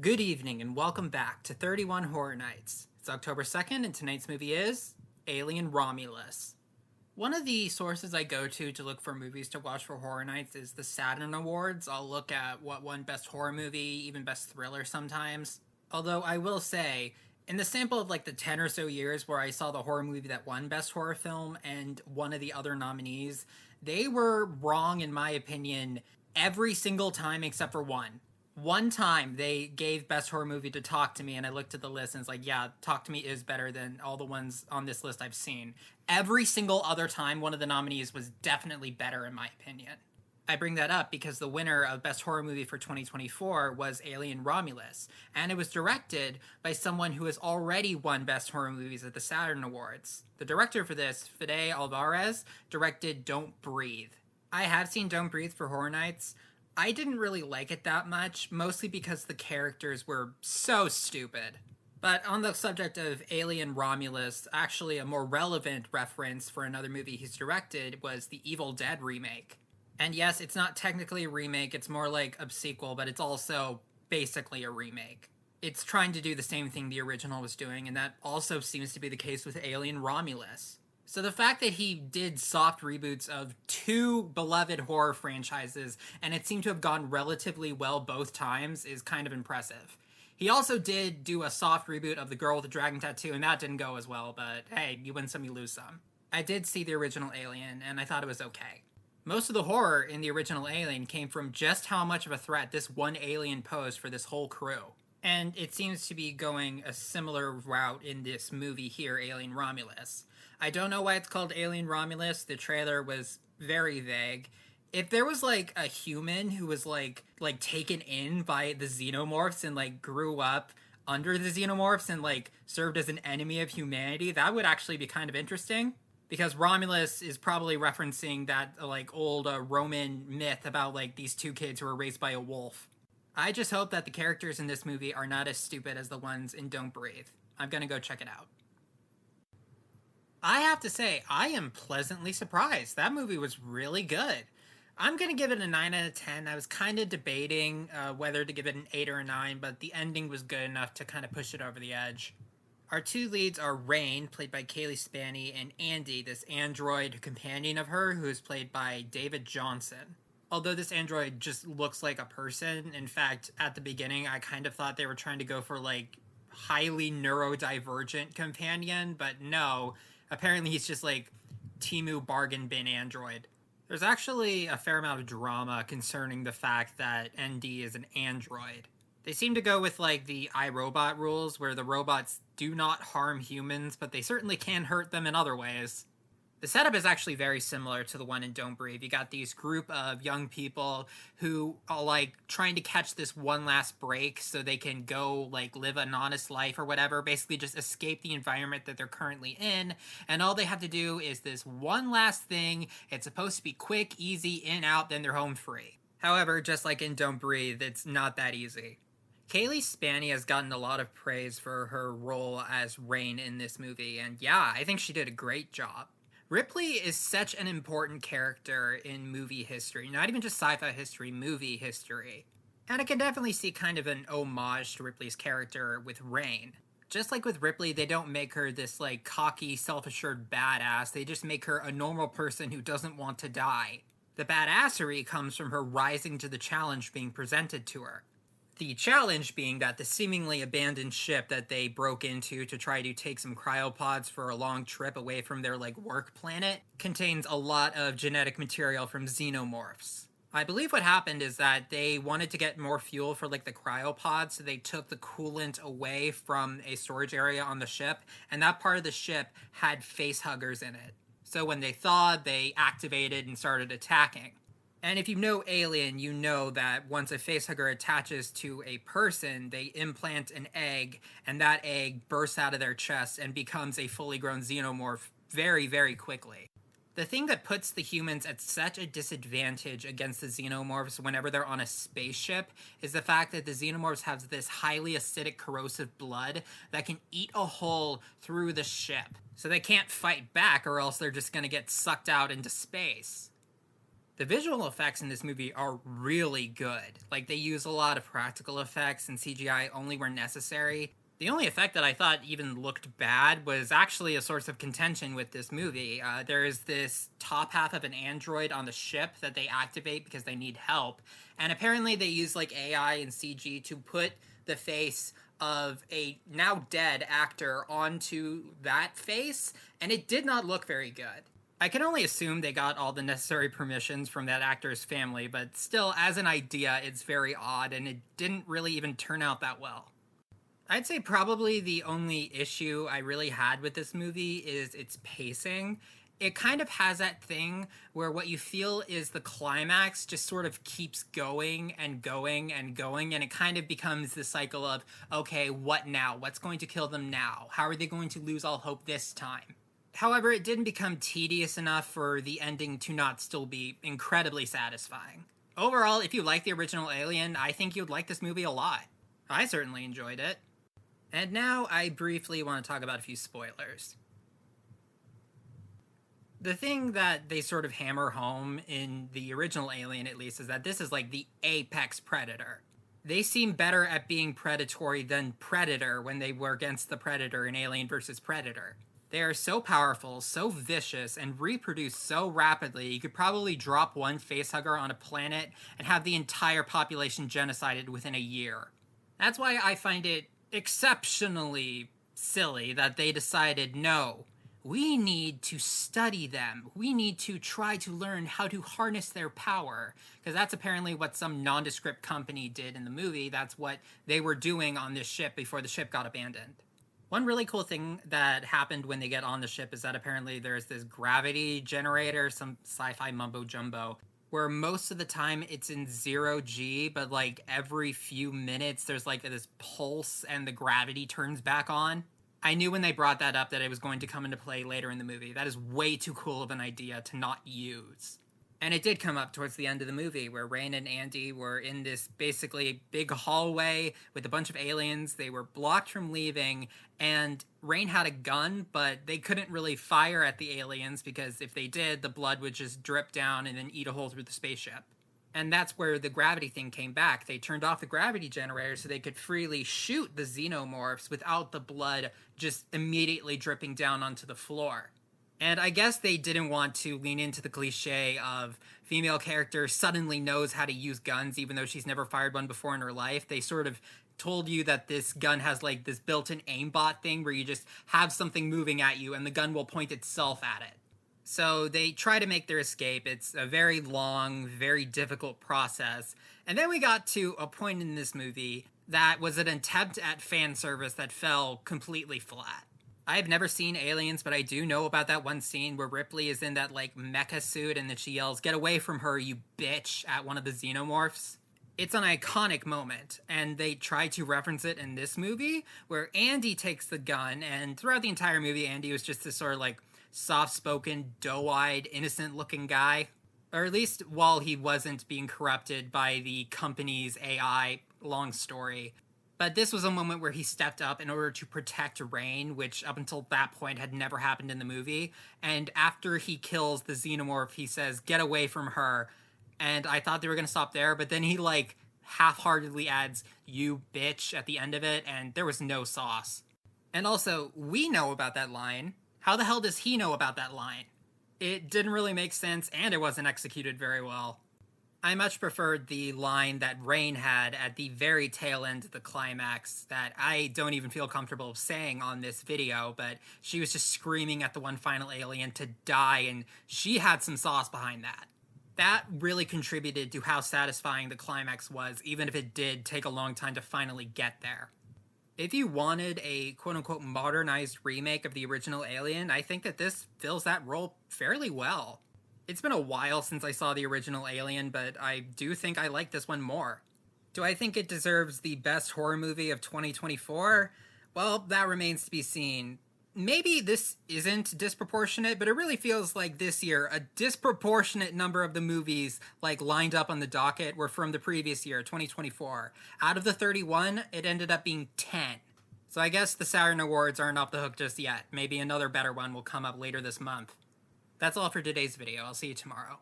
Good evening and welcome back to 31 Horror Nights. It's October 2nd and tonight's movie is Alien Romulus. One of the sources I go to look for movies to watch for horror nights is the Saturn Awards. I'll look at what won Best Horror Movie, even Best Thriller sometimes. Although I will say, in the sample of like the 10 or so years where I saw the horror movie that won Best Horror Film and one of the other nominees, they were wrong in my opinion every single time except for one. One time they gave Best Horror Movie to Talk to Me, and I looked at the list and it's like, yeah, Talk to Me is better than all the ones on this list I've seen. Every single other time, one of the nominees was definitely better in my opinion. I bring that up because the winner of Best Horror Movie for 2024 was Alien Romulus, and it was directed by someone who has already won Best Horror Movies at the Saturn Awards. The director for this, Fede Alvarez, directed Don't Breathe. I have seen Don't Breathe for Horror Nights. I didn't really like it that much, mostly because the characters were so stupid. But on the subject of Alien Romulus, actually a more relevant reference for another movie he's directed was the Evil Dead remake. And yes, it's not technically a remake, it's more like a sequel, but it's also basically a remake. It's trying to do the same thing the original was doing, and that also seems to be the case with Alien Romulus. So the fact that he did soft reboots of two beloved horror franchises, and it seemed to have gone relatively well both times, is kind of impressive. He also did do a soft reboot of The Girl with the Dragon Tattoo, and that didn't go as well, but hey, you win some, you lose some. I did see the original Alien, and I thought it was okay. Most of the horror in the original Alien came from just how much of a threat this one alien posed for this whole crew. And it seems to be going a similar route in this movie here, Alien Romulus. I don't know why it's called Alien Romulus. The trailer was very vague. If there was like a human who was like taken in by the xenomorphs and like grew up under the xenomorphs and like served as an enemy of humanity, that would actually be kind of interesting. Because Romulus is probably referencing that like old Roman myth about like these two kids who were raised by a wolf. I just hope that the characters in this movie are not as stupid as the ones in Don't Breathe. I'm gonna go check it out. I have to say, I am pleasantly surprised. That movie was really good. I'm gonna give it a 9 out of 10. I was kind of debating whether to give it an 8 or a 9, but the ending was good enough to kind of push it over the edge. Our two leads are Rain, played by Kaylee Spaney, and Andy, this android companion of her, who is played by David Johnson. Although this android just looks like a person, in fact, at the beginning, I kind of thought they were trying to go for, like, highly neurodivergent companion, but no. Apparently he's just, like, Temu bargain bin android. There's actually a fair amount of drama concerning the fact that ND is an android. They seem to go with, like, the iRobot rules, where the robots do not harm humans, but they certainly can hurt them in other ways. The setup is actually very similar to the one in Don't Breathe. You got these group of young people who are, like, trying to catch this one last break so they can go, like, live an honest life or whatever, basically just escape the environment that they're currently in, and all they have to do is this one last thing. It's supposed to be quick, easy, in, out, then they're home free. However, just like in Don't Breathe, it's not that easy. Kaylee Spaney has gotten a lot of praise for her role as Rain in this movie, and yeah, I think she did a great job. Ripley is such an important character in movie history, not even just sci-fi history, movie history. And I can definitely see kind of an homage to Ripley's character with Rain. Just like with Ripley, they don't make her this like cocky, self-assured badass, they just make her a normal person who doesn't want to die. The badassery comes from her rising to the challenge being presented to her. The challenge being that the seemingly abandoned ship that they broke into to try to take some cryopods for a long trip away from their, like, work planet contains a lot of genetic material from xenomorphs. I believe what happened is that they wanted to get more fuel for, like, the cryopods, so they took the coolant away from a storage area on the ship, and that part of the ship had facehuggers in it. So when they thawed, they activated and started attacking. And if you know Alien, you know that once a facehugger attaches to a person, they implant an egg, and that egg bursts out of their chest and becomes a fully grown xenomorph very, very quickly. The thing that puts the humans at such a disadvantage against the xenomorphs whenever they're on a spaceship is the fact that the xenomorphs have this highly acidic, corrosive blood that can eat a hole through the ship. So they can't fight back, or else they're just gonna get sucked out into space. The visual effects in this movie are really good. Like, they use a lot of practical effects and CGI only where necessary. The only effect that I thought even looked bad was actually a source of contention with this movie. There is this top half of an android on the ship that they activate because they need help, and apparently they use like AI and CG to put the face of a now dead actor onto that face, and it did not look very good. I can only assume they got all the necessary permissions from that actor's family, but still, as an idea, it's very odd, and it didn't really even turn out that well. I'd say probably the only issue I really had with this movie is its pacing. It kind of has that thing where what you feel is the climax just sort of keeps going and going and going, and it kind of becomes the cycle of, okay, what now? What's going to kill them now? How are they going to lose all hope this time? However, it didn't become tedious enough for the ending to not still be incredibly satisfying. Overall, if you like the original Alien, I think you'd like this movie a lot. I certainly enjoyed it. And now I briefly want to talk about a few spoilers. The thing that they sort of hammer home in the original Alien, at least, is that this is like the apex predator. They seem better at being predatory than Predator when they were against the Predator in Alien vs. Predator. They are so powerful, so vicious, and reproduce so rapidly, you could probably drop one facehugger on a planet and have the entire population genocided within a year. That's why I find it exceptionally silly that they decided, no, we need to study them. We need to try to learn how to harness their power. Because that's apparently what some nondescript company did in the movie. That's what they were doing on this ship before the ship got abandoned. One really cool thing that happened when they get on the ship is that apparently there's this gravity generator, some sci-fi mumbo-jumbo, where most of the time it's in 0G, but like every few minutes there's like this pulse and the gravity turns back on. I knew when they brought that up that it was going to come into play later in the movie. That is way too cool of an idea to not use. And it did come up towards the end of the movie where Rain and Andy were in this basically big hallway with a bunch of aliens. They were blocked from leaving, and Rain had a gun, but they couldn't really fire at the aliens because if they did, the blood would just drip down and then eat a hole through the spaceship. And that's where the gravity thing came back. They turned off the gravity generator so they could freely shoot the xenomorphs without the blood just immediately dripping down onto the floor. And I guess they didn't want to lean into the cliche of female character suddenly knows how to use guns even though she's never fired one before in her life. They sort of told you that this gun has like this built-in aimbot thing where you just have something moving at you and the gun will point itself at it. So they try to make their escape. It's a very long, very difficult process. And then we got to a point in this movie that was an attempt at fan service that fell completely flat. I've never seen Aliens, but I do know about that one scene where Ripley is in that, like, mecha suit and then she yells, "Get away from her, you bitch," at one of the xenomorphs. It's an iconic moment, and they try to reference it in this movie, where Andy takes the gun, and throughout the entire movie, Andy was just this sort of, like, soft-spoken, doe-eyed, innocent-looking guy. Or at least while he wasn't being corrupted by the company's AI, long story. But this was a moment where he stepped up in order to protect Rain, which up until that point had never happened in the movie. And after he kills the xenomorph, he says, "Get away from her." And I thought they were going to stop there, but then he, like, half-heartedly adds, "You bitch," at the end of it, and there was no sauce. And also, we know about that line. How the hell does he know about that line? It didn't really make sense, and it wasn't executed very well. I much preferred the line that Rain had at the very tail end of the climax that I don't even feel comfortable saying on this video, but she was just screaming at the one final alien to die, and she had some sauce behind that. That really contributed to how satisfying the climax was, even if it did take a long time to finally get there. If you wanted a quote-unquote modernized remake of the original Alien, I think that this fills that role fairly well. It's been a while since I saw the original Alien, but I do think I like this one more. Do I think it deserves the best horror movie of 2024? Well, that remains to be seen. Maybe this isn't disproportionate, but it really feels like this year, a disproportionate number of the movies like lined up on the docket were from the previous year, 2024. Out of the 31, it ended up being 10. So I guess the Saturn Awards aren't off the hook just yet. Maybe another better one will come up later this month. That's all for today's video. I'll see you tomorrow.